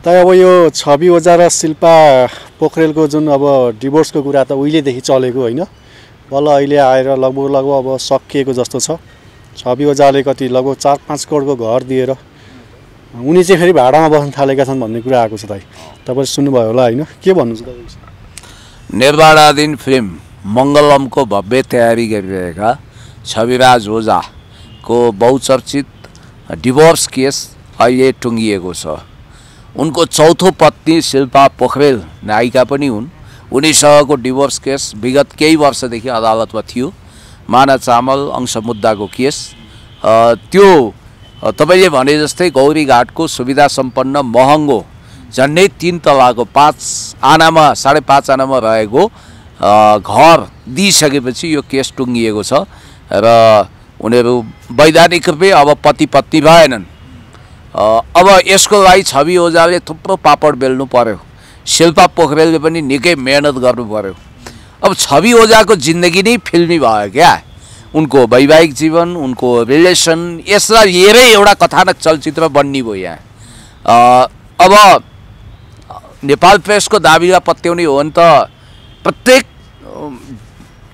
तर अब यो छवि ओझा र शिल्पा पोखरेलको जुन अब डिभोर्सको कुरा त उहिलेदेखि चलेको होइन, बल्ल अहिले आएर लगभग अब सकिएको जस्तो छ। छवि ओझाले कति लगभग 4-5 करोडको घर दिएर उनी चाहिँ फेरि भाडामा बस्न थालेका छन् भन्ने कुरा आएको छ। तपाईँ सुन्नुभयो होला होइन, के भन्नु छ तपाईँ? निर्माणाधीन फिल्म मङ्गलमको भव्य तयारी गरिरहेका छविराज ओझाको बहुचर्चित डिभोर्स केस अहिले टुङ्गिएको छ। उनको चौथो पत्नी शिल्पा पोखरेल नायिका पनि हुन्। उनीसँगको डिभोर्स केस विगत केही वर्षदेखि अदालतमा थियो। माना चामल अंश मुद्दाको केस त्यो तपाईले भने जस्तै गौरीघाटको सुविधा सम्पन्न महँगो झन्डै 3 तलाको 5 आनामा 5.5 आनामा रहेको घर दिइसकेपछि यो केस टुङ्गिएको छ र उनीहरू वैधानिक रूपले अब पति पत्नी भएनन्। अब यसको लागि छवि ओझाले थुप्रो पापड बेल्नु पर्यो, शिल्पा पोखरेलले पनि निकै मेहनत गर्नु पर्यो। अब छवि ओझाको जिन्दगी नै फिल्मी भयो क्या। उनको वैवाहिक जीवन, उनको रिलेसन यसलाई लिएरै एउटा कथानक चलचित्र बन्नी भयो यहाँ। अब नेपाल प्रेसको दाबीलाई पत्याउने हो भने त प्रत्येक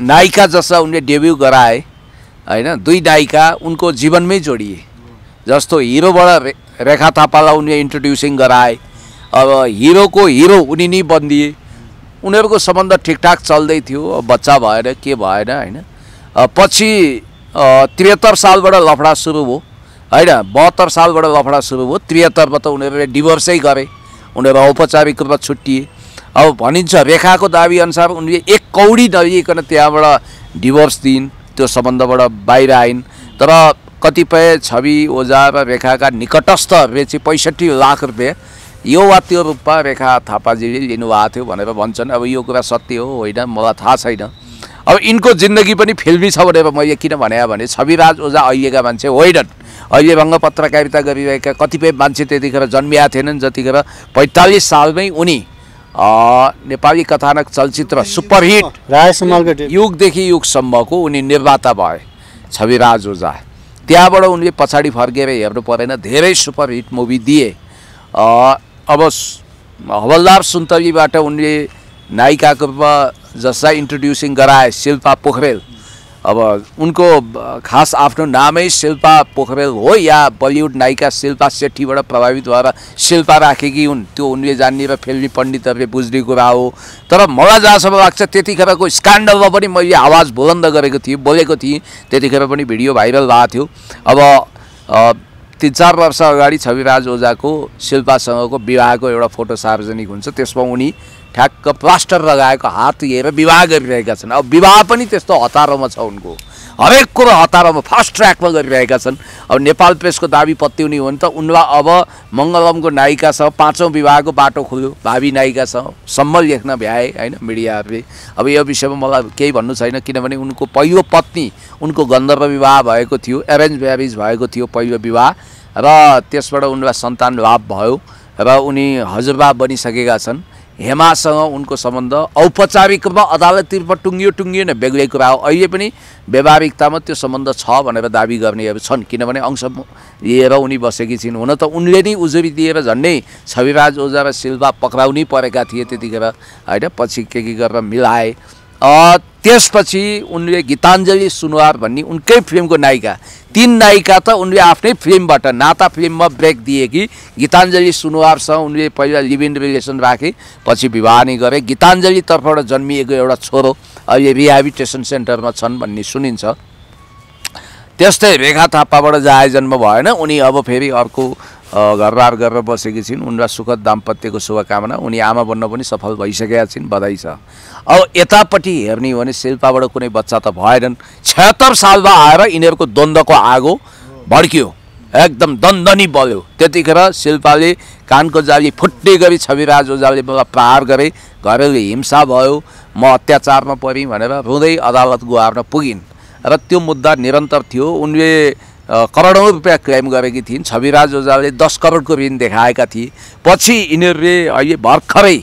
नायिका जस्ता उनले डेब्यू गराए हैन, 2 नायिका उनको जीवनमै जोडिए। जस्तो हिरोबाट रेखा थापालाई उनले इन्ट्रोड्युसिङ गराए, अब हिरोको हिरो उनी नै बनिदिए। उनीहरूको सम्बन्ध ठिकठाक चल्दै थियो, बच्चा भएन के भएन हैन। पछि 73 सालबाट लफडा सुरु भयो हैन, 72 सालबाट लफडा सुरु भयो। 73 मा त उनीहरूले डिभोर्सै गरे, उनीहरू औपचारिक रूपमा छुट्टिए। अब भनिन्छ रेखाको दाबी अनुसार उनले 1 कौडी नलिकन त्यहाँबाट डिभोर्स दिइन्, त्यो सम्बन्धबाट बाहिर आइन्। तर कतिपय छवि ओझा र रेखाका निकटस्थहरूले चाहिँ 65 लाख रुपियाँ यो वा त्यो रूपमा रेखा थापाजीले लिनुभएको थियो भनेर भन्छन्। अब यो कुरा सत्य हो होइन मलाई थाहा छैन। अब यिनको जिन्दगी पनि फिल्मी छ भनेर मैले किन भने छविराज ओझा अहिलेका मान्छे होइनन्। अहिले रङ्ग पत्रकारिता गरिरहेका कतिपय मान्छे त्यतिखेर जन्मिएका थिएनन् जतिखेर 45 सालमै उनी नेपाली कथानक चलचित्र सुपरहिट युगदेखि युगसम्मको उनी निर्माता भए छविराज ओझा। त्यहाँबाट उनले पछाडि फर्केर हेर्नु परेन, धेरै सुपरहिट मुभी दिए। अब हवलदार सुन्तलीबाट उनले नायिकाको रूपमा जसलाई इन्ट्रोड्युसिङ गराए शिल्पा पोखरेल। अब उनको खास आफ्नो नामै शिल्पा पोखरेल हो या बलिउड नायिका शिल्पा शेट्टीबाट प्रभावित भएर शिल्पा राखेकी हुन्, त्यो उनले जान्ने र फिल्मी पण्डितहरूले बुझ्ने कुरा हो। तर मलाई जहाँसम्म लाग्छ त्यतिखेरको स्क्यान्डलमा पनि मैले आवाज बुलन्द गरेको थिएँ, बोलेको थिएँ, त्यतिखेर पनि भिडियो भाइरल भएको थियो। अब 3-4 वर्ष अगाडि छविराज ओझाको शिल्पासँगको विवाहको एउटा फोटो सार्वजनिक हुन्छ, त्यसमा उनी ठ्याक्क प्लास्टर लगाएको हात लिएर विवाह गरिरहेका छन्। अब विवाह पनि त्यस्तो हतारोमा छ, उनको हरेक कुरो हतारोमा फास्ट ट्र्याकमा गरिरहेका छन्। अब नेपाल प्रेसको दाबी पत्याउने हो भने त उनलाई अब मङ्गलमको नायिकासँग 5औं विवाहको बाटो खुल्यो, भावी नायिकासँग सम्म लेख्न भ्याए होइन मिडियाहरूले। अब यो विषयमा मलाई केही भन्नु छैन, किनभने उनको पहिलो पत्नी उनको गन्धर्व विवाह भएको थियो, एरेन्ज म्यारेज भएको थियो पहिलो विवाह, र त्यसबाट उनलाई सन्तान लाभ भयो र उनी हजुरबा बनिसकेका छन्। हेमासँग उनको सम्बन्ध औपचारिक रूपमा अदालततिरमा टुङ्गियो न बेग्लै कुरा हो। अहिले पनि व्यावहारिकतामा त्यो सम्बन्ध छ भनेर दाबी गर्नेहरू छन्, किनभने अंश लिएर उनी बसेकी छिन्। हुन त उनले नै उजुरी दिएर झन्डै छविराज ओझा र शिल्पा पक्राउनै परेका थिए त्यतिखेर होइन, पछि के गरेर मिलाए। त्यसपछि उनले गीताञ्जली सुनवार भन्ने उनकै फिल्मको नायिका, 3 नायिका त उनले आफ्नै फिल्मबाट नाता फिल्ममा ब्रेक दिए कि गीताञ्जली सुनवारसँग उनले पहिला लिभ इन रिलेसन राखे, पछि विवाह नै गरे। गीताञ्जली तर्फबाट जन्मिएको एउटा छोरो अहिले रिहेबिलिटेसन सेन्टरमा छन् भन्ने सुनिन्छ। त्यस्तै रेखा थापाबाट जहाँ जन्म भएन, उनी अब फेरि अर्को घरबार गरेर बसेकी छिन्। उनलाई सुखद दाम्पत्यको शुभकामना। उनी आमा बन्न पनि सफल भइसकेका छिन्, बधाई छ। अब यतापट्टि हेर्ने हो भने शिल्पाबाट कुनै बच्चा त भएनन्। 76 सालमा आएर यिनीहरूको द्वन्द्वको आगो भड्कियो, एकदम दन्दनी बल्यो। त्यतिखेर शिल्पाले कानको जाली फुट्ने गरी छविराज ओझाले मलाई प्रहार गरे, घरेलु हिंसा भयो, म अत्याचारमा परेँ भनेर रुँदै अदालत गुहार्न पुगिन् र त्यो मुद्दा निरन्तर थियो। उनले करोडौं रुपियाँ क्लेम गरेकी थिइन्। छविराज ओझाले 10 करोडको ऋण देखाएका थिए। पछि यिनीहरूले अहिले भर्खरै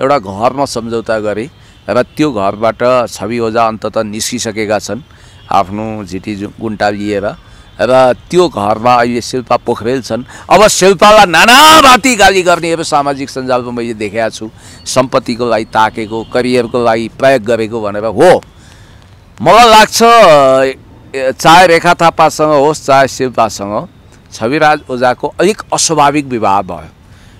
एउटा घरमा सम्झौता गरे र त्यो घरबाट छवि ओझा अन्ततः निस्किसकेका छन् आफ्नो झिटी गुन्टा लिएर। र त्यो घरमा अहिले शिल्पा पोखरेल छन्। अब शिल्पालाई नानाभाती गाली गर्नेहरू सामाजिक सञ्जालमा मैले देखेको छु, सम्पत्तिको लागि ताकेको, करियरको लागि प्रयोग गरेको भनेर। हो, मलाई लाग्छ चाहे रेखा थापासँग होस् चाहे शिल्पासँग छविराज ओझाको अलिक अस्वाभाविक विवाह भयो।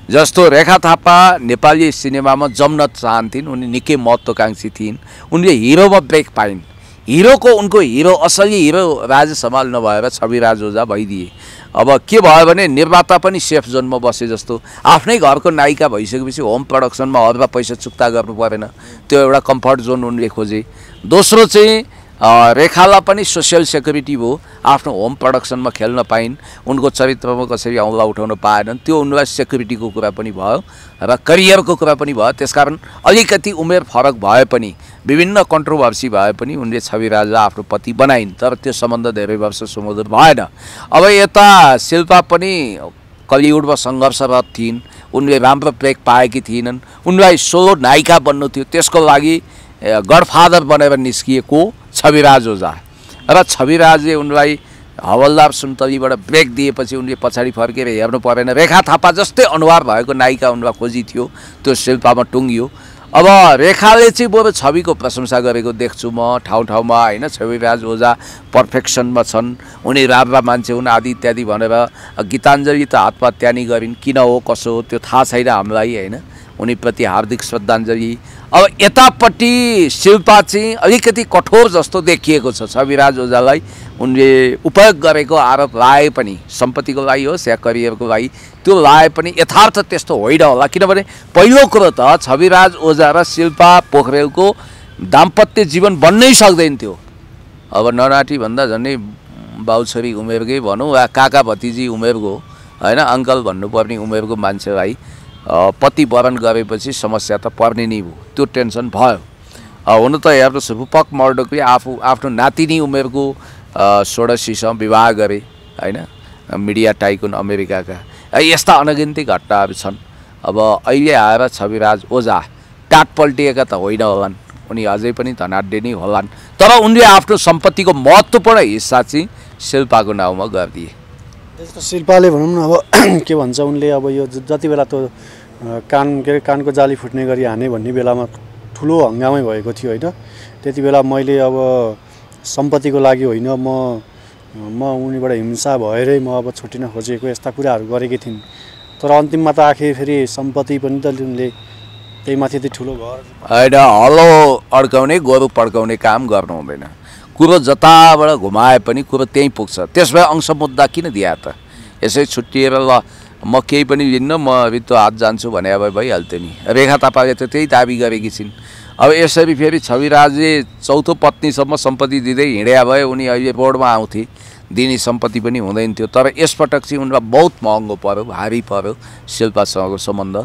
जस्तो रेखा थापा नेपाली सिनेमामा जम्न चाहन्थिन्, उनी निकै महत्त्वकांक्षी थिइन्, उनले हिरोमा ब्रेक पाइन्। हिरोको उनको हिरो असली हिरो राजेश हमाल नभएर छविराज ओझा भइदिए। अब के भयो भने निर्माता पनि सेफ जोनमा बसे जस्तो, आफ्नै घरको नायिका भइसकेपछि होम प्रडक्सनमा हरमा पैसा चुक्ता गर्नु परेन, त्यो एउटा कम्फर्ट जोन उनले खोजे। दोस्रो चाहिँ रेखालाई पनि सोसियल सेक्युरिटी भयो, आफ्नो होम प्रडक्सनमा खेल्न पाइन्, उनको चरित्रमा कसरी औँला उठाउन पाएनन्, त्यो उनलाई सेक्युरिटीको कुरा पनि भयो र करियरको कुरा पनि भयो। त्यसकारण अलिकति उमेर फरक भए पनि, विभिन्न कन्ट्रोभर्सी भए पनि उनले छविराजलाई आफ्नो पति बनाइन्, तर त्यो सम्बन्ध धेरै वर्ष सुमधुर भएन। अब यता शिल्पा पनि कलिउडमा सङ्घर्षरत थिइन्, उनले राम्रो ब्रेक पाएकी थिएनन्, उनलाई सोलो नायिका बन्नु थियो, त्यसको लागि गडफादर बनेर निस्किएको छविराज ओझा र छविराजले उनलाई हवलदार सुन्तलीबाट ब्रेक दिएपछि उनले पछाडि फर्केर हेर्नु परेन। रेखा थापा जस्तै अनुहार भएको नायिका उनलाई खोजी थियो, त्यो शिल्पामा टुङ्गियो। अब रेखाले चाहिँ बरु छविको प्रशंसा गरेको देख्छु म ठाउँ ठाउँमा, होइन, छविराज ओझा पर्फेक्सनमा छन्, उनी राम्रा मान्छे हुन् आदि इत्यादि भनेर। गीताञ्जली त हातपात त्यानी गरिन्, किन हो कसो हो त्यो थाहा छैन हामीलाई, होइन, उनीप्रति हार्दिक श्रद्धाञ्जली। अब यतापट्टि शिल्पा चाहिँ अलिकति कठोर जस्तो देखिएको छ छविराज ओझालाई, उनले उपयोग गरेको आरोप लाए पनि, सम्पत्तिको लागि होस् या करियरको लागि, त्यो लाए पनि यथार्थ त्यस्तो होइन होला। किनभने पहिलो कुरो त छविराज ओझा र शिल्पा पोखरेलको दाम्पत्य जीवन बन्नै सक्दैन थियो। अब नराटी भन्दा झन्डै बाउछोरी उमेरकै भनौँ वा काका भतिजी उमेरको, होइन, अङ्कल भन्नुपर्ने उमेरको मान्छेलाई पति वरण गरेपछि समस्या त पर्ने नै भयो, त्यो टेन्सन भयो। हुन त हेर्नुहोस्, रूपक मर्डोकले आफ्नो नातिनी उमेरको षोडशीसँग विवाह गरे, होइन, मिडिया टाइकुन अमेरिकाका। यस्ता अनगिन्ती घटनाहरू छन्। अब अहिले आएर छविराज ओझा टाट पल्टिएका त होइन होलान्, उनी अझै पनि धनाढ्य नै होलान्, तर उनले आफ्नो सम्पत्तिको महत्त्वपूर्ण हिस्सा चाहिँ शिल्पाको नाउँमा गरिदिए। जस्तो शिल्पाले भनौँ न, अब के भन्छ उनले, अब यो जति बेला त कानको जाली फुट्ने गरी हाने भन्ने बेलामा ठुलो हङ्गामै भएको थियो, होइन। त्यति बेला मैले अब सम्पत्तिको लागि होइन, म उनीबाट हिंसा भएरै म अब छुटिन खोजेको, यस्ता कुराहरू गरेकी थिइन्। तर अन्तिममा त आखिर फेरि सम्पत्ति पनि त उनले त्यही माथि त्यति ठुलो घर, होइन, हलो अड्काउने गोरु पड्काउने काम गर्नु हुँदैन। कुरो जताबाट घुमाए पनि कुरो त्यहीँ पुग्छ। त्यस भए अंश मुद्दा किन दिए त? यसै छुट्टिएर ल म केही पनि लिन्न, म रित्तो हात जान्छु भने अब भइहाल्थ्यो नि। रेखा थापाले त त्यही दाबी गरेकी छिन्। अब यसरी फेरि छविराजले चौथो पत्नीसम्म सम्पत्ति दिँदै हिँड्या भए उनी अहिले बोर्डमा आउँथे, दिने सम्पत्ति पनि हुँदैन थियो। तर यसपटक चाहिँ उनलाई बहुत महँगो पर्यो, भारी पर्यो शिल्पासँगको सम्बन्ध।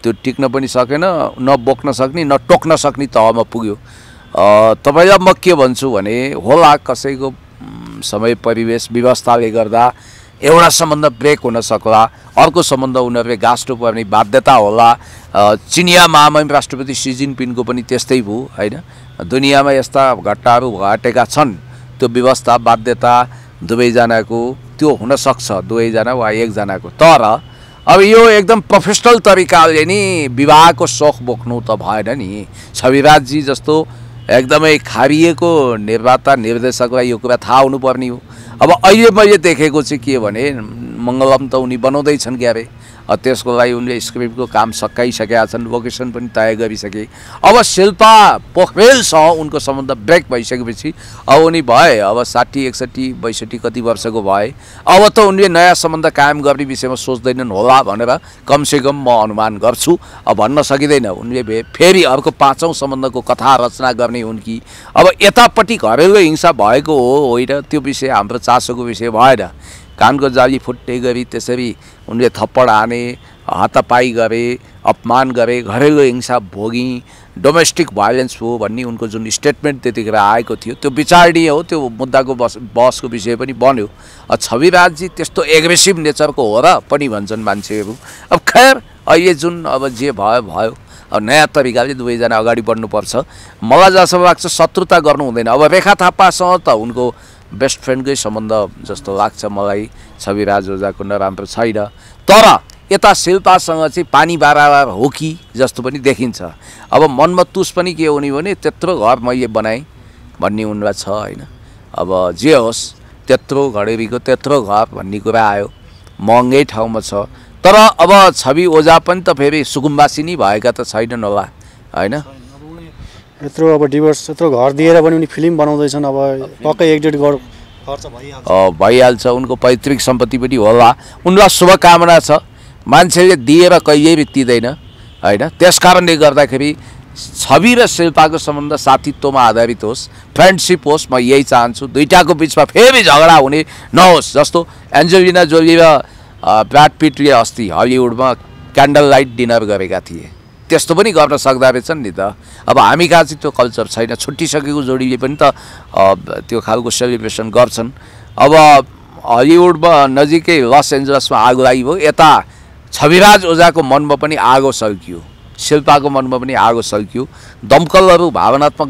त्यो टिक्न पनि सकेन, न बोक्न सक्ने न टोक्न सक्ने तहमा पुग्यो। तपाईँलाई म के भन्छु भने, होला कसैको समय परिवेश व्यवस्थाले गर्दा एउटा सम्बन्ध ब्रेक हुन सक्ला, अर्को सम्बन्ध उनीहरूले गाँस्नु पर्ने बाध्यता होला। चिनिया महामहिम राष्ट्रपति सी जिनपिङको पनि त्यस्तै भयो, होइन। दुनियाँमा यस्ता घटनाहरू घटेका छन्, त्यो व्यवस्था बाध्यता दुवैजनाको त्यो हुनसक्छ, दुवैजना वा एकजनाको। तर अब यो एकदम प्रोफेसनल तरिकाले नि विवाहको सोख बोक्नु त भएन नि। छविराजजी जस्तो एकदमै खारिएको निर्माता निर्देशकलाई यो कुरा थाहा हुनुपर्ने हो। अब अहिले मैले देखेको चाहिँ के भने, मङ्गलम त उनी बनाउँदैछन् क्यारे, त्यसको लागि उनले स्क्रिप्टको काम सकाइसकेका छन्, लोकेसन पनि तय गरिसके। अब शिल्पा पोखरेलसँग उनको सम्बन्ध ब्रेक भइसकेपछि अब उनी भए अब 60, 61, 62 कति वर्षको भए, अब त उनले नयाँ सम्बन्ध कायम गर्ने विषयमा सोच्दैनन् होला भनेर कमसेकम म अनुमान गर्छु। अब भन्न सकिँदैन, उनले फेरि अर्को 5औँ सम्बन्धको कथा रचना गर्ने हुन् कि। अब यतापट्टि घरेलु हिंसा भएको हो होइन, त्यो विषय हाम्रो चासोको विषय भएन। कानको जाली फुट्ने गरी त्यसरी उनले थप्पड हाने, हातापाई गरे, अपमान गरे, घरेलु हिंसा भोगी, डोमेस्टिक भाइलेन्स हो भन्ने उनको जुन स्टेटमेन्ट त्यतिखेर आएको थियो, त्यो विचारणीय हो, त्यो मुद्दाको बहसको विषय पनि बन्यो। छविराजजी त्यस्तो एग्रेसिभ नेचरको हो र पनि भन्छन् मान्छेहरू। अब खैर, अहिले जुन अब जे भयो भयो, अब नयाँ तरिकाले दुवैजना अगाडि बढ्नुपर्छ। मलाई जस्तो लाग्छ शत्रुता गर्नु हुँदैन। अब रेखा थापासँग त उनको बेस्ट फ्रेन्डकै सम्बन्ध जस्तो लाग्छ मलाई छविराज ओझाको नराम्रो छैन। तर यता शिल्पासँग चाहिँ पानी बाराबार हो कि जस्तो पनि देखिन्छ। अब मनमा तुस पनि के हुने भने त्यत्रो घर मैले बनाएँ भन्ने उनलाई छ होइन। अब जे होस् त्यत्रो घडेरीको त्यत्रो घर भन्ने कुरा आयो, महँगै ठाउँमा छ। तर अब छवि ओझा पनि त फेरि सुकुम्बासी नै भएका त छैनन् होला होइन। यत्रो अब डिभोर्स यत्रो घर दिएर पनि उनी फिल्म बनाउँदैछन्, अब पक्कै 1-1.5 करोड खर्च भइहाल्छ। उनको पैतृक सम्पत्ति पनि होला, उनलाई शुभकामना छ। मान्छेले दिएर कहिल्यै बित्तिँदैन होइन। त्यस कारणले गर्दाखेरि छवि र शिल्पाको सम्बन्ध साथीत्वमा आधारित होस्, फ्रेन्डसिप होस्। म यही चाहन्छु, दुईटाको बिचमा फेरि झगडा हुने नहोस्। जस्तो एन्जेलिना जोली र ब्राड पिटले अस्ति हलिउडमा क्यान्डल लाइट डिनर गरेका थिए, त्यस्तो पनि गर्न सक्दा रहेछन् नि त। अब हामी कहाँ चाहिँ त्यो कल्चर छैन। छुट्टिसकेको जोडीले पनि त त्यो खालको सेलिब्रेसन गर्छन्। अब हलिउडमा नजिकै लस एन्जलसमा आगो लाग्यो, यता छविराज ओझाको मनमा पनि आगो सल्कियो, शिल्पाको मनमा पनि आगो सल्कियो। दमकलहरू भावनात्मक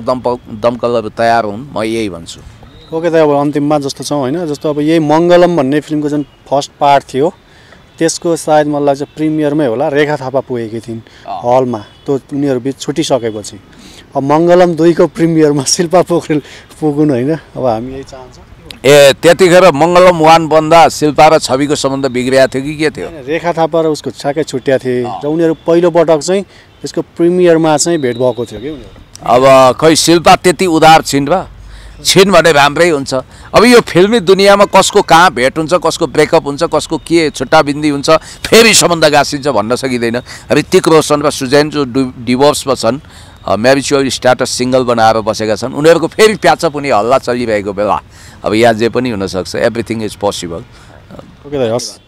दमकलहरू तयार हुन्, म यही भन्छु। ओके त अब अन्तिममा जस्तो छौँ होइन। जस्तो अब यही मङ्गलम भन्ने फिल्मको जुन फर्स्ट पार्ट थियो त्यसको सायद मलाई लाग्छ प्रिमियरमै होला, रेखा थापा पुगेकी थिइन् हलमा, त्यो उनीहरू बिच छुटिसकेपछि। अब मङ्गलम 2 को प्रिमियरमा शिल्पा पोखरेल पुगुन् होइन। अब हामी यही चाहन्छौँ। त्यतिखेर मङ्गलम 1 बन्दा शिल्पा र छविको सम्बन्ध बिग्रिएको थियो कि के थियो? रेखा थापा र उसको छ्याकै छुट्या थिए र उनीहरू पहिलोपटक चाहिँ त्यसको प्रिमियरमा चाहिँ भेट भएको थियो कि उनीहरू। अब खै शिल्पा त्यति उदार छिन् भने राम्रै हुन्छ। अब यो फिल्मी दुनियाँमा कसको कहाँ भेट हुन्छ, कसको ब्रेकअप हुन्छ, कसको के छुट्टाबिन्दी हुन्छ, फेरि सम्बन्ध गाँसिन्छ भन्न सकिँदैन। ऋतिक रोशन र सुजैन जो डिभोर्समा छन्, म्यारिचुअल स्ट्याटस सिङ्गल बनाएर बसेका छन्, उनीहरूको फेरि प्याचअप हुने हल्ला चलिरहेको बेला अब यहाँ जे पनि हुनसक्छ। Everything is possible. ओके, हस्।